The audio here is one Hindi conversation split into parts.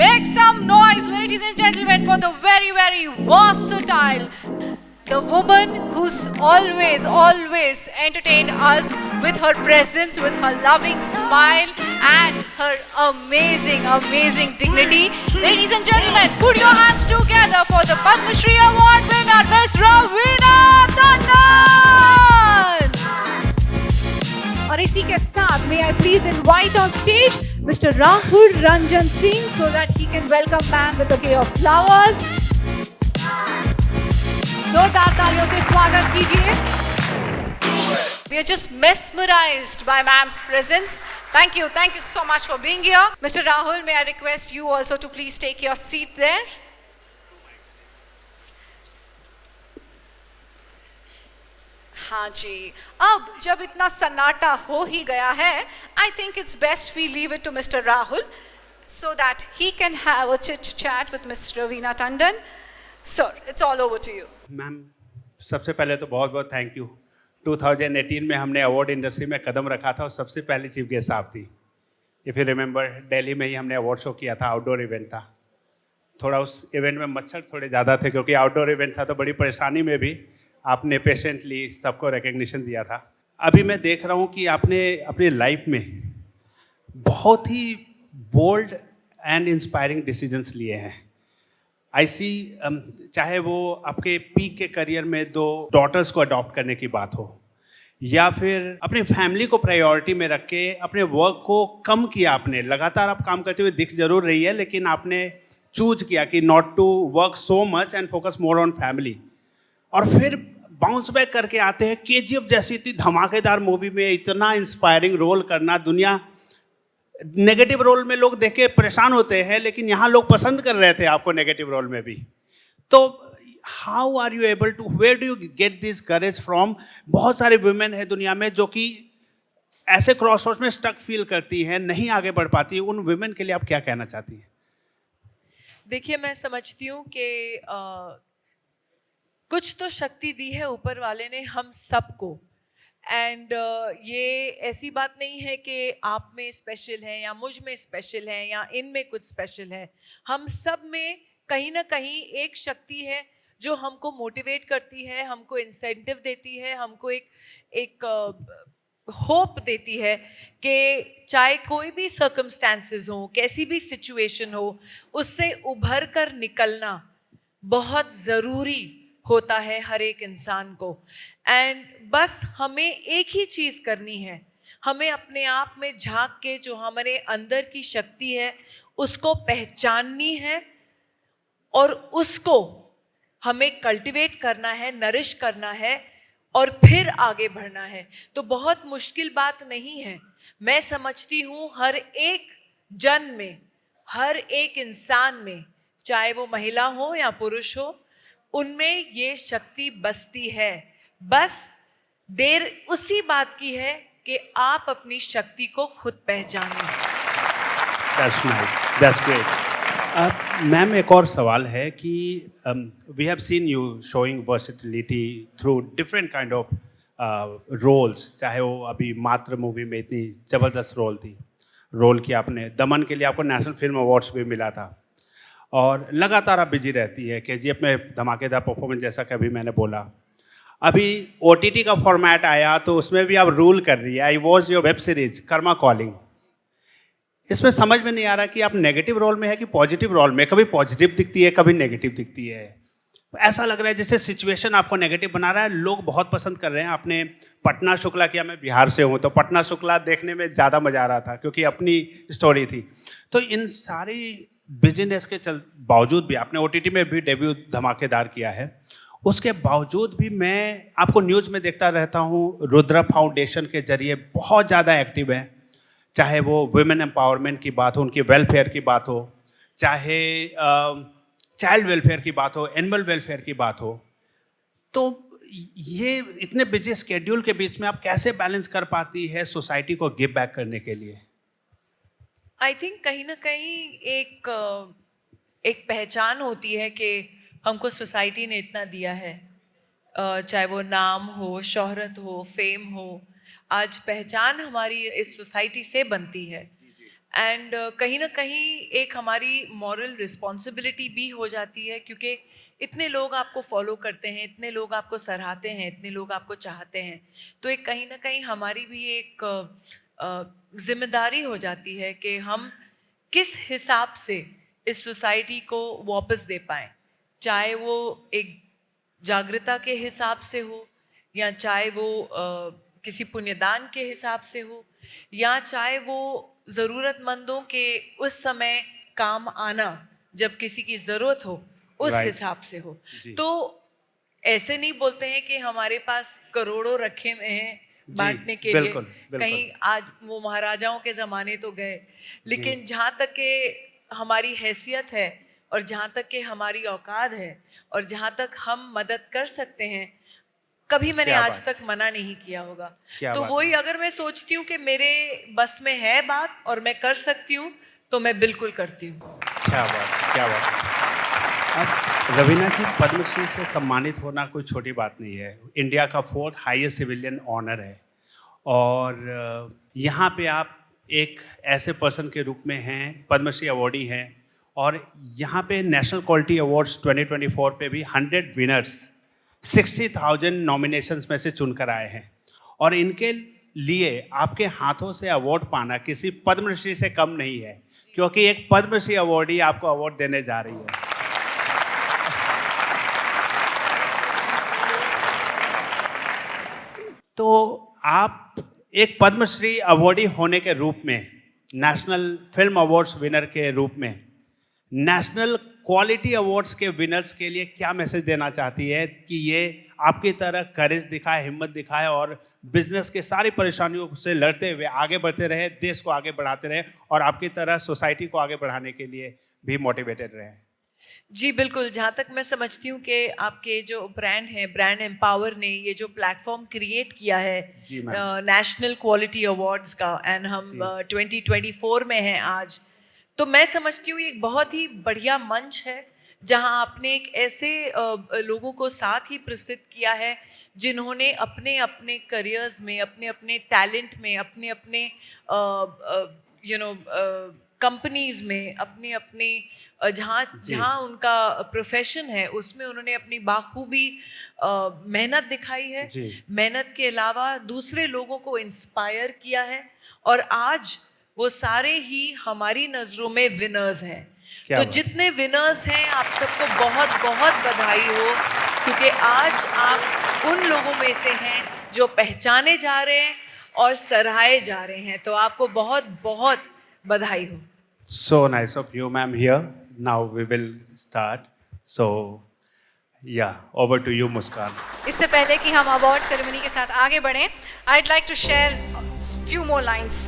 Make some noise, ladies and gentlemen, for the very, very versatile, the woman who's always entertained us with her presence, with her loving smile and her amazing dignity. Ladies and gentlemen, put your hands together for the Padma Shri Award winner, Miss Raveena Tandon. और इसी के साथ may I please invite on stage Mr. Rahul Ranjan Singh so that he can welcome ma'am with a bouquet of flowers. जोरदार तालियों से स्वागत कीजिए. We are just mesmerized by ma'am's presence. Thank you so much for being here. Mr. Rahul, may I request you also to please take your seat there. हाँ जी, अब जब इतना सन्नाटा हो ही गया है, I think it's best we leave it to Mr. Rahul so that he can have a chit chat with Miss Raveena Tandon. Sir, it's all over to you. Ma'am, सबसे पहले तो बहुत बहुत थैंक यू. 2018 में हमने अवार्ड इंडस्ट्री में कदम रखा था और सबसे पहली चीफ गेस्ट आप थी. इफ़ यू रिमेंबर, दिल्ली में ही हमने अवार्ड शो किया था, आउटडोर इवेंट था. थोड़ा उस इवेंट में मच्छर थोड़े ज़्यादा थे क्योंकि आउटडोर इवेंट था, तो बड़ी परेशानी में भी आपने पेशेंटली सबको रिकग्निशन दिया था. अभी मैं देख रहा हूँ कि आपने अपनी लाइफ में बहुत ही बोल्ड एंड इंस्पायरिंग डिसीजंस लिए हैं. आई सी, चाहे वो आपके पीक के करियर में 2 डॉटर्स को अडॉप्ट करने की बात हो, या फिर अपनी फैमिली को प्रायोरिटी में रख के अपने वर्क को कम किया. आपने लगातार आप काम करते हुए दिख जरूर रही है, लेकिन आपने चूज किया कि not to work so much and focus more on family. और फिर बाउंस बैक करके आते हैं. केजीएफ जैसी इतनी धमाकेदार मूवी में इतना इंस्पायरिंग रोल करना. दुनिया नेगेटिव रोल में लोग देख के परेशान होते हैं, लेकिन यहाँ लोग पसंद कर रहे थे आपको नेगेटिव रोल में भी. तो how are you able to, where do you get this courage from? बहुत सारे वुमेन है दुनिया में जो कि ऐसे क्रॉसरोड्स में स्टक फील करती हैं, नहीं आगे बढ़ पाती. उन वुमेन के लिए आप क्या कहना चाहती हैं? देखिए, मैं समझती हूँ कि कुछ तो शक्ति दी है ऊपर वाले ने हम सबको. एंड ये ऐसी बात नहीं है कि आप में स्पेशल है या मुझ में स्पेशल है या इनमें कुछ स्पेशल है. हम सब में कहीं ना कहीं एक शक्ति है जो हमको मोटिवेट करती है, हमको इंसेंटिव देती है, हमको एक होप देती है कि चाहे कोई भी सर्कमस्टेंसेस हो, कैसी भी सिचुएशन हो, उससे उभर कर निकलना बहुत ज़रूरी होता है हर एक इंसान को. एंड बस हमें एक ही चीज़ करनी है, हमें अपने आप में झांक के जो हमारे अंदर की शक्ति है उसको पहचाननी है और उसको हमें कल्टीवेट करना है, नरिश करना है और फिर आगे बढ़ना है. तो बहुत मुश्किल बात नहीं है. मैं समझती हूँ हर एक जन में, हर एक इंसान में, चाहे वो महिला हो या पुरुष हो, उनमें ये शक्ति बसती है. बस देर उसी बात की है कि आप अपनी शक्ति को खुद पहचानें. That's nice. That's great. Ma'am, एक और सवाल है कि we have seen you showing versatility through different kind of roles. चाहे वो अभी मात्र मूवी में इतनी ज़बरदस्त रोल किया आपने. दमन के लिए आपको नेशनल फिल्म अवार्ड्स भी मिला था. और लगातार आप बिजी रहती है. केजीएफ में धमाकेदार परफॉर्मेंस, जैसा कि अभी मैंने बोला. अभी ओटीटी का फॉर्मेट आया तो उसमें भी आप रूल कर रही है. I watch your web series Karma calling. इसमें समझ में नहीं आ रहा कि आप नेगेटिव रोल में है कि पॉजिटिव रोल में. कभी पॉजिटिव दिखती है, कभी नेगेटिव दिखती है. ऐसा लग रहा है जैसे सिचुएशन आपको नेगेटिव बना रहा है. लोग बहुत पसंद कर रहे हैं. आपने पटना शुक्ला किया. मैं बिहार से हूँ, तो पटना शुक्ला देखने में ज़्यादा मज़ा आ रहा था क्योंकि अपनी स्टोरी थी. तो इन सारी बिजनेस के बावजूद भी आपने ओटीटी में भी डेब्यू धमाकेदार किया है. उसके बावजूद भी मैं आपको न्यूज़ में देखता रहता हूँ. रुद्रा फाउंडेशन के जरिए बहुत ज़्यादा एक्टिव है. चाहे वो वुमेन एम्पावरमेंट की बात हो, उनकी वेलफेयर की बात हो, चाहे चाइल्ड वेलफेयर की बात हो, एनिमल वेलफेयर की बात हो. तो ये इतने बिजी स्केड्यूल के बीच में आप कैसे बैलेंस कर पाती है सोसाइटी को गिव बैक करने के लिए? आई थिंक कहीं ना कहीं एक पहचान होती है कि हमको सोसाइटी ने इतना दिया है. चाहे वो नाम हो, शोहरत हो, फेम हो, आज पहचान हमारी इस सोसाइटी से बनती है. एंड कहीं ना कहीं एक हमारी मॉरल रिस्पॉन्सिबिलिटी भी हो जाती है, क्योंकि इतने लोग आपको फॉलो करते हैं, इतने लोग आपको सराहते हैं, इतने लोग आपको चाहते हैं, तो एक कहीं ना कहीं हमारी भी एक जिम्मेदारी हो जाती है कि हम किस हिसाब से इस सोसाइटी को वापस दे पाएँ, चाहे वो एक जागृता के हिसाब से हो, या चाहे वो किसी पुण्यदान के हिसाब से हो, या चाहे वो ज़रूरतमंदों के उस समय काम आना जब किसी की ज़रूरत हो उस Right. हिसाब से हो। तो ऐसे नहीं बोलते हैं कि हमारे पास करोड़ों रखे हुए हैं बांटने के लिए, बिल्कुल, बिल्कुल। कहीं आज वो महाराजाओं के ज़माने तो गए, लेकिन जहाँ तक के हमारी हैसियत है और जहाँ तक के हमारी औकात है और जहाँ तक हम मदद कर सकते हैं, कभी मैंने क्या आज बात। तक मना नहीं किया होगा। क्या तो बात वही अगर मैं सोचती हूँ कि मेरे बस में है बात और मैं कर सकती हूँ, तो मैं बिल्कुल करती हूँ। क्या बात, क्या बात। अब रवीना जी, पद्मश्री से सम्मानित होना कोई छोटी बात नहीं है। इंडिया का 4th हाईएस्ट सिविलियन ऑनर है, और यहाँ पे आप एक ऐसे पर्सन के रूप में हैं, पद्मश्री अवॉर्डी हैं, और यहाँ पे नेशनल क्वालिटी अवार्ड्स 2024 पे भी 100 विनर्स 60,000 नॉमिनेशंस में से चुनकर आए हैं, और इनके लिए आपके हाथों से अवार्ड पाना किसी पद्मश्री से कम नहीं है, क्योंकि एक पद्मश्री अवार्डी आपको अवार्ड देने जा रही है। तो आप एक पद्मश्री अवार्डी होने के रूप में, नेशनल फिल्म अवार्ड्स विनर के रूप में, नेशनल क्वालिटी अवार्ड्स के विनर्स के लिए क्या मैसेज देना चाहती है कि ये आपकी तरह करेज दिखाए, हिम्मत दिखाए और बिजनेस के सारी परेशानियों से लड़ते हुए आगे बढ़ते रहे, देश को आगे बढ़ाते रहे और आपकी तरह सोसाइटी को आगे बढ़ाने के लिए भी मोटिवेटेड रहे? जी बिल्कुल, जहाँ तक मैं समझती हूँ कि आपके जो ब्रांड है, ब्रांड एम्पावर ने ये जो प्लेटफॉर्म क्रिएट किया है नेशनल क्वालिटी अवार्ड्स का, एंड हम 2024 में हैं आज, तो मैं समझती हूँ ये एक बहुत ही बढ़िया मंच है जहाँ आपने एक ऐसे लोगों को साथ ही प्रस्तुत किया है जिन्होंने अपने अपने करियर्स में, अपने अपने टैलेंट में, अपने अपने कंपनीज में, अपने अपने जहाँ उनका प्रोफेशन है उसमें उन्होंने अपनी बाखूबी मेहनत दिखाई है। मेहनत के अलावा दूसरे लोगों को इंस्पायर किया है, और आज वो सारे ही हमारी नज़रों में विनर्स हैं। तो जितने विनर्स हैं आप सबको बहुत बहुत बधाई हो, क्योंकि आज आप उन लोगों में से हैं जो पहचाने जा रहे हैं और सराहे जा रहे हैं। तो आपको बहुत बहुत बधाई हो। So nice of you, ma'am, here. Now we will start. So, yeah, over to you, Muskan. इससे पहले कि हम अवार्ड सेरेमनी के साथ आगे बढ़ें, I'd like to share few more lines.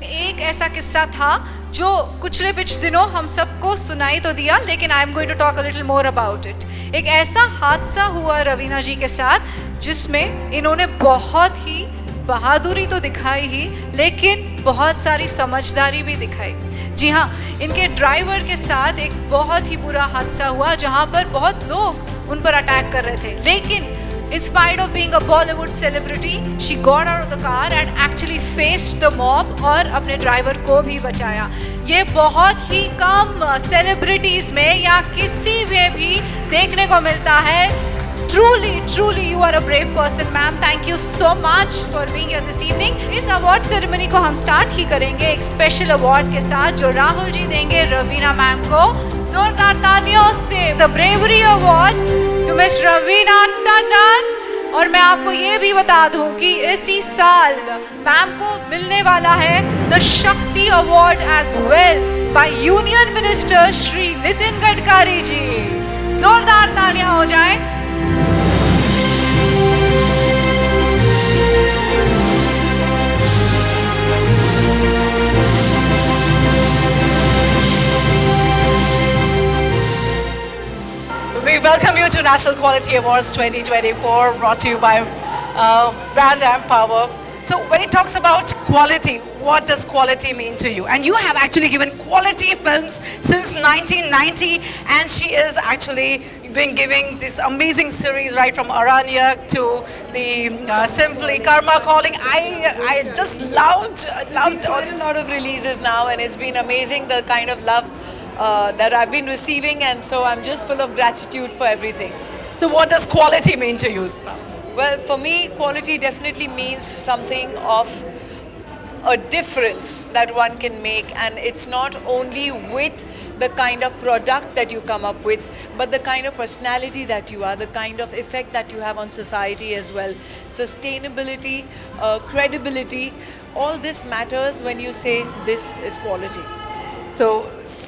एक ऐसा किस्सा था जो पिछले कुछ दिनों हम सबको सुनाई तो दिया, लेकिन I am going to talk a little more about it. एक ऐसा हादसा हुआ रवीना जी के साथ जिसमें इन्होंने बहुत ही बहादुरी तो दिखाई ही, लेकिन बहुत सारी समझदारी भी दिखाई। जी हाँ, इनके ड्राइवर के साथ एक बहुत ही बुरा हादसा हुआ जहाँ पर बहुत लोग उन पर अटैक कर रहे थे, लेकिन in spite of being a Bollywood celebrity, she got out of the car and actually faced the mob और अपने ड्राइवर को भी बचाया। ये बहुत ही कम सेलिब्रिटीज में या किसी में भी देखने को मिलता है। Truly, you are a brave person, ma'am. Thank you so much for being here this evening. इस अवार्ड सेरेमनी को हम स्टार्ट ही करेंगे एक स्पेशल अवार्ड के साथ जो राहुल जी देंगे रवीना मैम को। जोरदार तालियों से the bravery award to miss Raveena Tandon. और मैं आपको ये भी बता दूं कि इसी साल मैम को मिलने वाला है the Shakti award as well by union minister Shri Nitin Gadkari ji. जोरदार तालियां हो जाएं। We welcome you to National Quality Awards 2024, brought to you by Brand Empower. So when it talks about quality, what does quality mean to you? And you have actually given quality films since 1990, and she is actually been giving this amazing series right from Aranyak to the Simply Karma Calling. I just loved Quite a lot of releases now, and it's been amazing the kind of love that I've been receiving, and so I'm just full of gratitude for everything. So what does quality mean to you? Well, for me, quality definitely means something of a difference that one can make, and it's not only with the kind of product that you come up with, but the kind of personality that you are, the kind of effect that you have on society as well. Sustainability, credibility, all this matters when you say this is quality. So,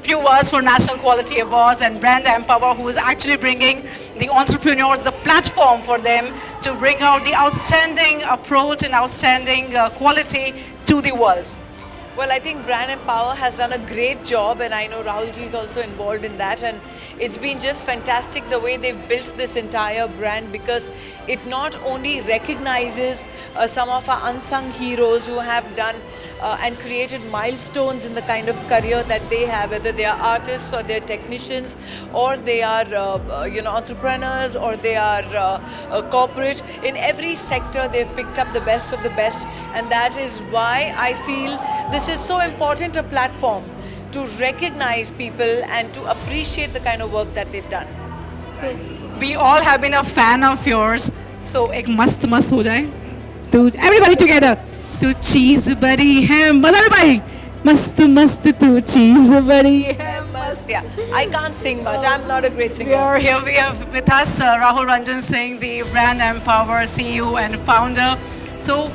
few words for National Quality Awards and Brand Empower, who is actually bringing the entrepreneurs the platform for them to bring out the outstanding approach and outstanding quality to the world. Well, I think Brand Empower has done a great job, and I know Rahul ji is also involved in that, and it's been just fantastic the way they've built this entire brand, because it not only recognizes some of our unsung heroes who have done and created milestones in the kind of career that they have, whether they are artists or they're technicians or they are entrepreneurs or they are corporate. In every sector they've picked up the best of the best, and that is why I feel this is so important a platform to recognize people and to appreciate the kind of work that they've done. So, we all have been a fan of yours. So, एक मस्त मस्त हो जाए. तो everybody together. तू चीज़ बड़ी है, मजा everybody. मस्त मस्त तू चीज़ बड़ी है मस्त. Yeah, I can't sing much. I'm not a great singer. We have with us Rahul Ranjan Singh, the Brand Empower CEO and founder. So,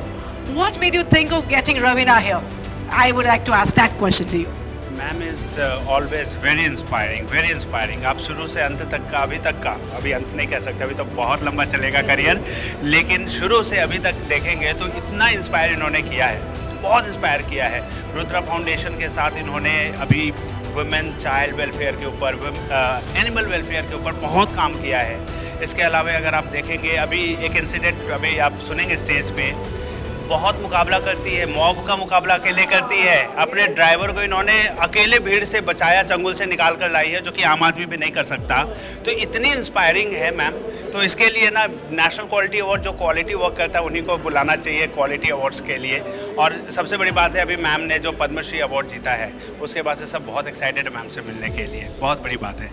what made you think of getting Ravina here? I would like to ask that question to you. Ma'am is always very inspiring. आप शुरू से अंत तक का, अभी अंत नहीं कह सकते, अभी तो बहुत लंबा चलेगा करियर, लेकिन शुरू से अभी तक देखेंगे तो इतना इंस्पायर इन्होंने किया है, बहुत इंस्पायर किया है. रुद्रा फाउंडेशन के साथ इन्होंने अभी वुमेन चाइल्ड वेलफेयर के ऊपर, एनिमल वेलफेयर के ऊपर बहुत काम किया है. इसके अलावा अगर आप देखेंगे अभी एक इंसिडेंट अभी आप सुनेंगे स्टेज पे, बहुत मुकाबला करती है, मॉब का मुकाबला अकेले करती है. अपने ड्राइवर को इन्होंने अकेले भीड़ से बचाया, चंगुल से निकाल कर लाई है, जो कि आम आदमी भी नहीं कर सकता. तो इतनी इंस्पायरिंग है मैम. तो इसके लिए ना नेशनल क्वालिटी अवार्ड जो क्वालिटी वर्क करता है उन्हीं को बुलाना चाहिए क्वालिटी अवार्ड्स के लिए. और सबसे बड़ी बात है अभी मैम ने जो पद्मश्री अवार्ड जीता है उसके बाद से सब बहुत एक्साइटेड है मैम से मिलने के लिए. बहुत बड़ी बात है.